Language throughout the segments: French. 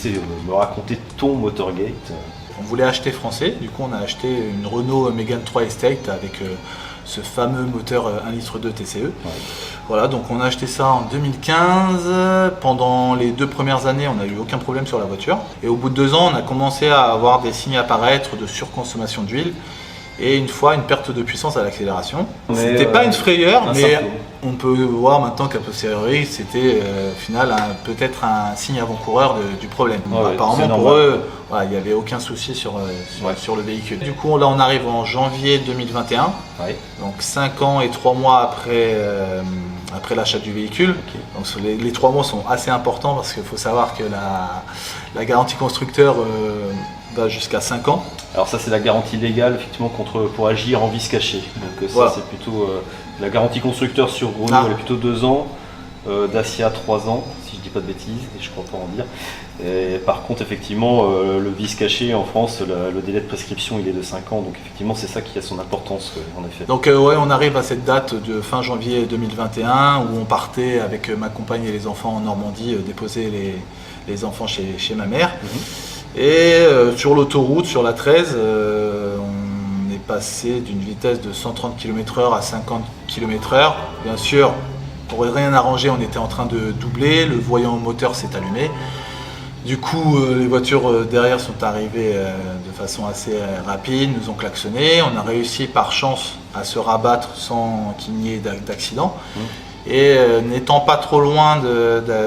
laisser me raconter ton Motorgate. On voulait acheter français, du coup on a acheté une Renault Mégane 3 Estate avec ce fameux moteur 1,2 litre TCE. Ouais. Voilà, donc on a acheté ça en 2015. Pendant les 2 premières années, on n'a eu aucun problème sur la voiture. Et au bout de 2 ans, on a commencé à avoir des signes apparaître de surconsommation d'huile. Et une fois, une perte de puissance à l'accélération. C'était pas une frayeur, mais on peut voir maintenant qu'à posteriori, c'était au final peut-être un signe avant-coureur du problème. Ouais, apparemment pour eux, voilà, il n'y avait aucun souci sur le véhicule. Du coup, là on arrive en janvier 2021, donc 5 ans et 3 mois après l'achat du véhicule. Donc les 3 mois sont assez importants parce qu'il faut savoir que la garantie constructeur va jusqu'à 5 ans. Alors ça c'est la garantie légale effectivement pour agir en vice caché. Donc ça c'est plutôt la garantie constructeur sur Renault elle est plutôt 2 ans, Dacia 3 ans si je dis pas de bêtises et je crois pas en dire. Et par contre effectivement le vice caché en France le délai de prescription il est de 5 ans donc effectivement c'est ça qui a son importance en effet. Donc ouais on arrive à cette date de fin janvier 2021 où on partait avec ma compagne et les enfants en Normandie déposer les enfants chez ma mère. Et sur l'autoroute, sur la 13, on est passé d'une vitesse de 130 km/h à 50 km/h. Bien sûr, pour rien arranger, on était en train de doubler, le voyant moteur s'est allumé. Du coup, les voitures derrière sont arrivées de façon assez rapide, nous ont klaxonné. On a réussi par chance à se rabattre sans qu'il n'y ait d'accident. Et n'étant pas trop loin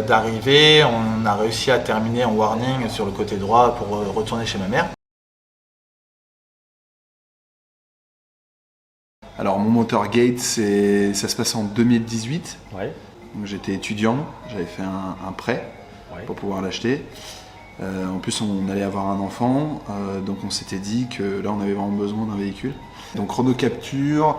d'arriver, on a réussi à terminer en warning sur le côté droit pour retourner chez ma mère. Alors mon Motorgate, ça se passe en 2018. Donc, j'étais étudiant, j'avais fait un prêt pour pouvoir l'acheter. En plus on allait avoir un enfant, donc on s'était dit que là on avait vraiment besoin d'un véhicule. Donc Renault Captur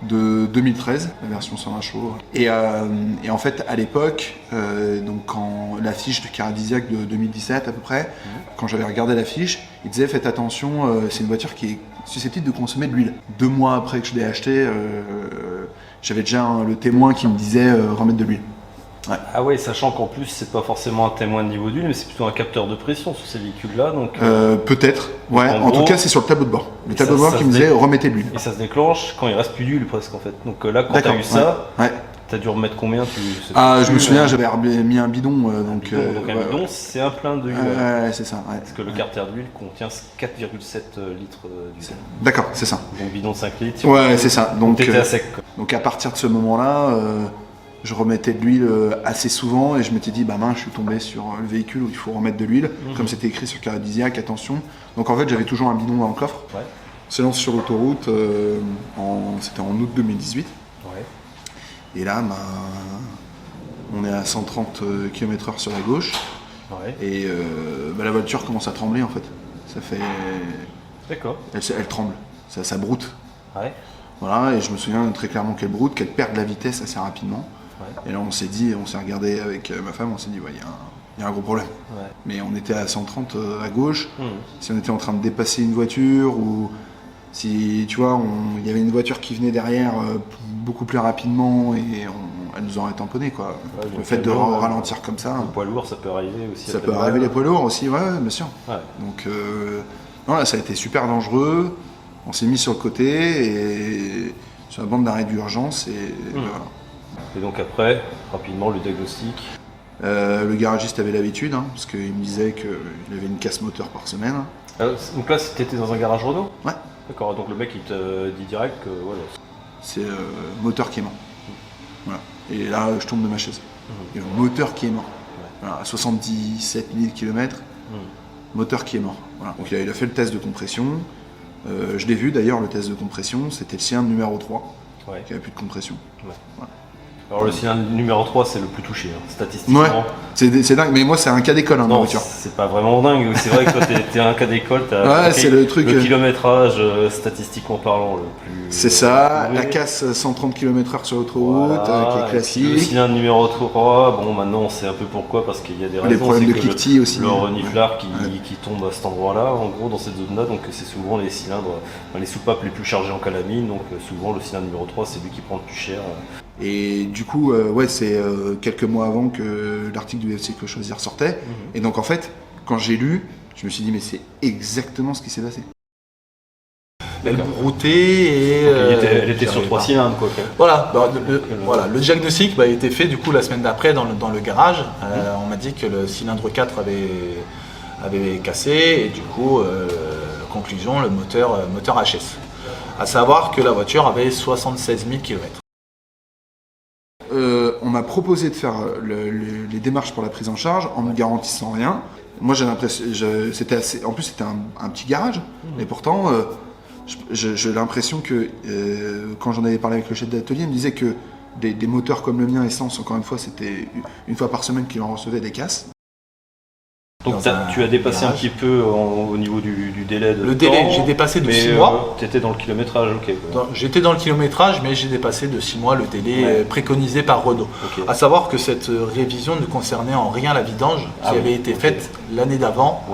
de 2013, la version 120 chevaux. Et en fait, à l'époque, donc quand l'affiche de Caradisiac de 2017 à peu près, quand j'avais regardé l'affiche, il disait faites attention, c'est une voiture qui est susceptible de consommer de l'huile. 2 mois après que je l'ai acheté, j'avais déjà le témoin qui me disait remettre de l'huile. Ah ouais, sachant qu'en plus c'est pas forcément un témoin de niveau d'huile, mais c'est plutôt un capteur de pression sur ces véhicules-là. Donc peut-être, ouais. En tout cas, c'est sur le tableau de bord. Le tableau de bord qui me disait remettez de l'huile. Et ça se déclenche quand il reste plus d'huile presque en fait. Donc là, quand tu as eu ça, tu as dû remettre combien je me souviens, j'avais mis un bidon. Donc un bidon, c'est un plein d'huile. C'est ça. Parce que le carter d'huile contient 4,7 litres d'huile. D'accord, c'est ça. Donc bidon de 5 litres. Ouais, c'est ça. Donc t'étais à sec. Donc à partir de ce moment-là. Je remettais de l'huile assez souvent et je m'étais dit, je suis tombé sur le véhicule où il faut remettre de l'huile, comme c'était écrit sur Caradisiac, attention. Donc en fait, j'avais toujours un bidon dans le coffre. On s'est lancé sur l'autoroute, c'était en août 2018. Et là, on est à 130 km/h sur la gauche. Et la voiture commence à trembler en fait. Ça fait. D'accord. Elle tremble, ça broute. Voilà, et je me souviens très clairement qu'elle broute, qu'elle perd de la vitesse assez rapidement. Et là on s'est regardé avec ma femme, on s'est dit il y a un gros problème. Mais on était à 130 à gauche, si on était en train de dépasser une voiture ou si tu vois, il y avait une voiture qui venait derrière beaucoup plus rapidement et elle nous aurait tamponné quoi. Le fait de ralentir comme ça. Les poids lourds ça peut arriver aussi. Ça peut arriver les poids lourds aussi, bien sûr. Donc non, là ça a été super dangereux. On s'est mis sur le côté et sur la bande d'arrêt d'urgence et voilà. Et donc après, rapidement le diagnostic. Le garagiste avait l'habitude, parce qu'il me disait qu'il avait une casse moteur par semaine. Donc là, t'étais dans un garage Renault ? Ouais. D'accord, donc le mec il te dit direct que voilà. C'est le moteur qui est mort. Voilà. Et là, je tombe de ma chaise. Il y a le moteur qui est mort. Voilà, à 77 000 km, moteur qui est mort. Voilà. Donc il a fait le test de compression. Je l'ai vu d'ailleurs, le test de compression, c'était le cylindre numéro 3 qui avait plus de compression. Voilà. Alors le cylindre numéro 3 c'est le plus touché, statistiquement. C'est dingue, mais moi c'est un cas d'école ma voiture. C'est pas vraiment dingue, c'est vrai que toi t'es un cas d'école, c'est le truc. Le kilométrage statistiquement parlant le plus. C'est ça, la casse 130 km/h sur l'autoroute, qui est classique. Le cylindre numéro 3, maintenant on sait un peu pourquoi, parce qu'il y a des raisons. Les problèmes de cliquetis aussi. Le reniflard qui tombe à cet endroit-là, en gros dans cette zone-là, donc c'est souvent les cylindres, les soupapes les plus chargées en calamine, donc souvent le cylindre numéro 3 c'est lui qui prend le plus cher. Et du coup, c'est quelques mois avant que l'article du FC Que Choisir sortait. Et donc en fait, quand j'ai lu, je me suis dit mais c'est exactement ce qui s'est passé. Elle broutait et... elle était sur 3 cylindres quoi. Voilà, le diagnostic a été fait du coup la semaine d'après dans le garage. On m'a dit que le cylindre 4 avait cassé et du coup, conclusion, le moteur HS. À savoir que la voiture avait 76 000 km. On m'a proposé de faire les démarches pour la prise en charge en ne garantissant rien. Moi j'ai l'impression, en plus c'était un petit garage, mais pourtant j'ai l'impression que quand j'en avais parlé avec le chef d'atelier, il me disait que des moteurs comme le mien essence, encore une fois, c'était une fois par semaine qu'il en recevait des casses. Donc tu as dépassé un petit peu au niveau du délai de Le délai, j'ai dépassé de 6 mois. Tu étais dans le kilométrage, ok. J'étais dans le kilométrage, mais j'ai dépassé de 6 mois le délai préconisé par Renault. Okay. À savoir que cette révision ne concernait en rien la vidange qui avait été faite l'année d'avant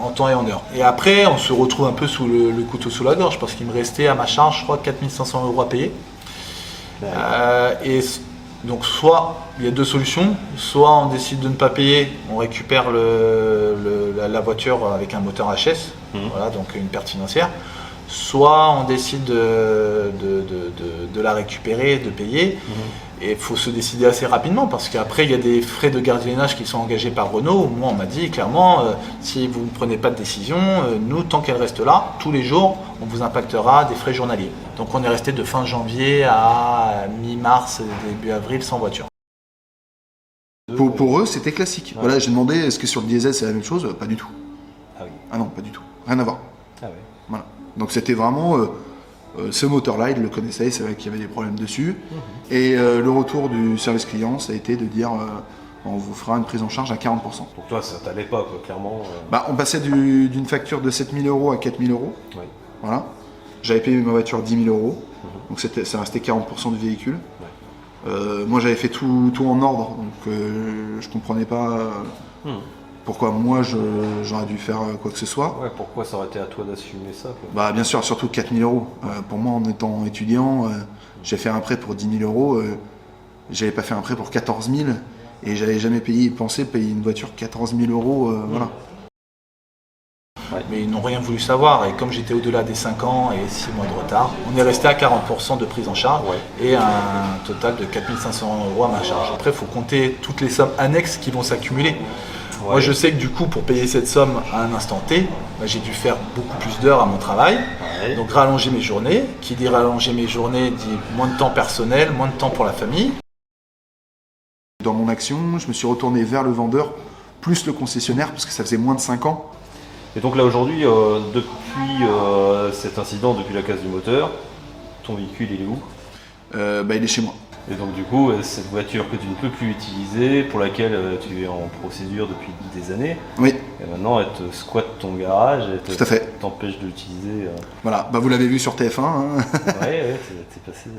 en temps et en heure. Et après, on se retrouve un peu sous le couteau sous la gorge parce qu'il me restait à ma charge, je crois, 4 500 € à payer. Donc soit il y a deux solutions, soit on décide de ne pas payer, on récupère la voiture avec un moteur HS, voilà, donc une perte financière, soit on décide de la récupérer, de payer, et il faut se décider assez rapidement parce qu'après il y a des frais de gardiennage qui sont engagés par Renault. Moi on m'a dit clairement, si vous ne prenez pas de décision, nous tant qu'elle reste là, tous les jours on vous impactera des frais journaliers. Donc on est resté de fin janvier à mi-mars, début avril sans voiture. Pour eux c'était classique. Voilà, j'ai demandé est-ce que sur le diesel c'est la même chose? Pas du tout. Ah oui. Ah non, pas du tout. Rien à voir. Ah ouais. Voilà. Donc c'était vraiment ce moteur-là, il le connaissait, c'est vrai qu'il y avait des problèmes dessus. Et le retour du service client, ça a été de dire on vous fera une prise en charge à 40%. Pour toi, ça t'allait pas, quoi, clairement. On passait d'une facture de 7 000 € à 4 000 €. Ouais. Voilà. J'avais payé ma voiture 10 000 €. Donc ça restait 40% du véhicule. Ouais. Moi, j'avais fait tout en ordre, donc je comprenais pas pourquoi moi j'aurais dû faire quoi que ce soit. Ouais, pourquoi ça aurait été à toi d'assumer ça, quoi. Bien sûr, surtout 4 000 €. Pour moi, en étant étudiant, j'ai fait un prêt pour 10 000 €. J'avais pas fait un prêt pour 14 000 et j'avais jamais pensé payer une voiture 14 000 €. Voilà. Ouais. Mais ils n'ont rien voulu savoir et comme j'étais au-delà des 5 ans et 6 mois de retard, on est resté à 40% de prise en charge et un total de 4 500 € à ma charge. Après, il faut compter toutes les sommes annexes qui vont s'accumuler. Ouais. Moi, je sais que du coup, pour payer cette somme à un instant T, j'ai dû faire beaucoup plus d'heures à mon travail, donc rallonger mes journées. Qui dit rallonger mes journées dit moins de temps personnel, moins de temps pour la famille. Dans mon action, je me suis retourné vers le vendeur plus le concessionnaire parce que ça faisait moins de 5 ans. Et donc là aujourd'hui, depuis cet incident, depuis la casse du moteur, ton véhicule il est où? Il est chez moi. Et donc du coup, cette voiture que tu ne peux plus utiliser, pour laquelle tu es en procédure depuis des années, et maintenant elle te squatte ton garage, tout à fait. T'empêche de l'utiliser. Voilà, vous l'avez vu sur TF1. Hein. Ouais, c'est passé.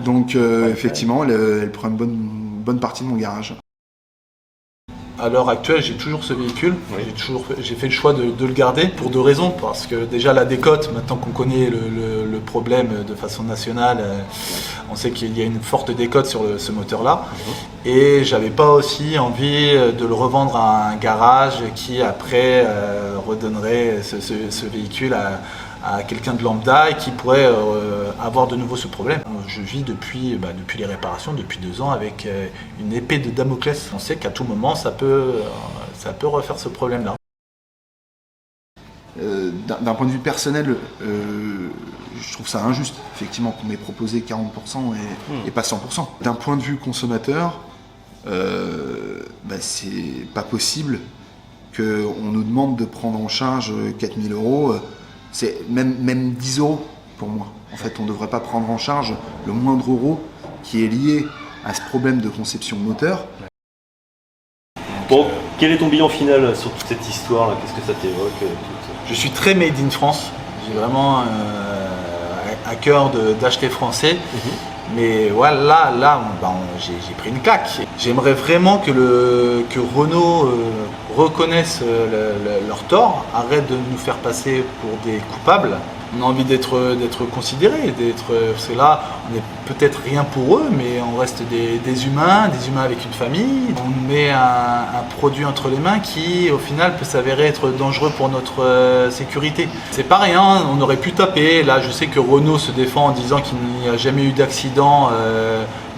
Donc effectivement, elle prend une bonne partie de mon garage. À l'heure actuelle, j'ai toujours ce véhicule. J'ai fait le choix de le garder pour deux raisons. Parce que déjà la décote, maintenant qu'on connaît le problème de façon nationale, on sait qu'il y a une forte décote sur ce moteur-là. Et j'avais pas aussi envie de le revendre à un garage qui après redonnerait ce véhicule à quelqu'un de lambda et qui pourrait avoir de nouveau ce problème. Je vis depuis les réparations, depuis 2 ans, avec une épée de Damoclès. On sait qu'à tout moment, ça peut refaire ce problème-là. D'un point de vue personnel, je trouve ça injuste, effectivement, qu'on m'ait proposé 40% et pas 100%. D'un point de vue consommateur, c'est pas possible qu'on nous demande de prendre en charge 4 000 €. C'est même 10 € pour moi. En fait, on ne devrait pas prendre en charge le moindre euro qui est lié à ce problème de conception moteur. Bon, quel est ton bilan final sur toute cette histoire-là? Qu'est-ce que ça t'évoque? Je suis très made in France. J'ai vraiment à cœur d'acheter français. Mais voilà, là, j'ai pris une claque. J'aimerais vraiment que Renault reconnaisse leur tort, arrête de nous faire passer pour des coupables on a envie d'être considéré, parce que là, on n'est peut-être rien pour eux, mais on reste des humains avec une famille. On met un produit entre les mains qui, au final, peut s'avérer être dangereux pour notre sécurité. C'est pas rien, on aurait pu taper. Là, je sais que Renault se défend en disant qu'il n'y a jamais eu d'accident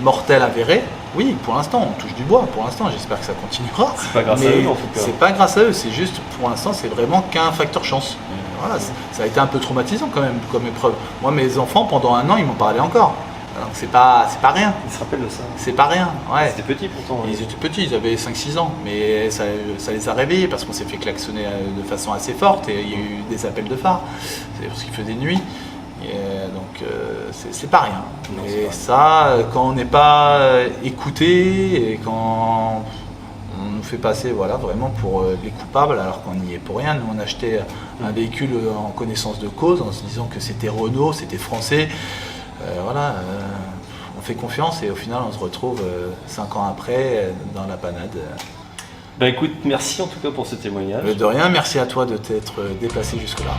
mortel avéré. Oui, pour l'instant, on touche du bois, pour l'instant, j'espère que ça continuera. C'est pas grâce à eux en tout cas. C'est pas grâce à eux, c'est juste, pour l'instant, c'est vraiment qu'un facteur chance. Voilà, ça a été un peu traumatisant quand même comme épreuve. Moi, mes enfants, pendant 1 an, ils m'en parlaient encore. Donc c'est pas rien. Ils se rappellent de ça. C'est pas rien, ouais. Ils étaient petits pourtant. Ils étaient petits, ils avaient 5-6 ans, mais ça les a réveillés parce qu'on s'est fait klaxonner de façon assez forte et il y a eu des appels de phare. C'est parce qu'il faisait nuit. Donc c'est pas rien. Non, et ça, quand on n'est pas écouté et quand on nous fait passer vraiment pour les coupables alors qu'on n'y est pour rien. Nous on achetait un véhicule en connaissance de cause en se disant que c'était Renault, c'était français. On fait confiance et au final on se retrouve 5 ans après dans la panade. Bah écoute, merci en tout cas pour ce témoignage. De rien, merci à toi de t'être déplacé jusque-là.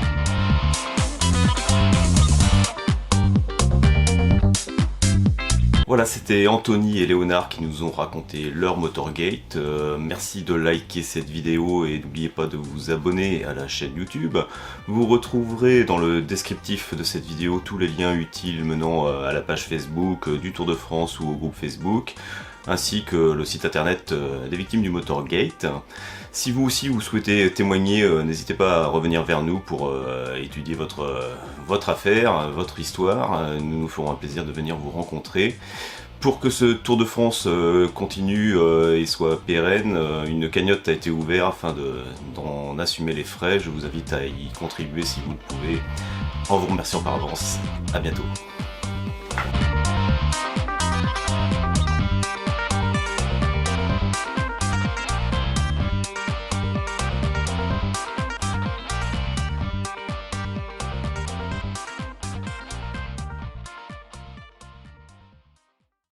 Voilà, c'était Anthony et Léonard qui nous ont raconté leur Motorgate. Merci de liker cette vidéo et n'oubliez pas de vous abonner à la chaîne YouTube. Vous retrouverez dans le descriptif de cette vidéo tous les liens utiles menant à la page Facebook du Tour de France ou au groupe Facebook, ainsi que le site internet des victimes du Motorgate. Si vous aussi vous souhaitez témoigner, n'hésitez pas à revenir vers nous pour étudier votre affaire, votre histoire. Nous nous ferons un plaisir de venir vous rencontrer. Pour que ce Tour de France continue et soit pérenne, une cagnotte a été ouverte afin d'en assumer les frais. Je vous invite à y contribuer si vous le pouvez, en vous remerciant par avance. À bientôt.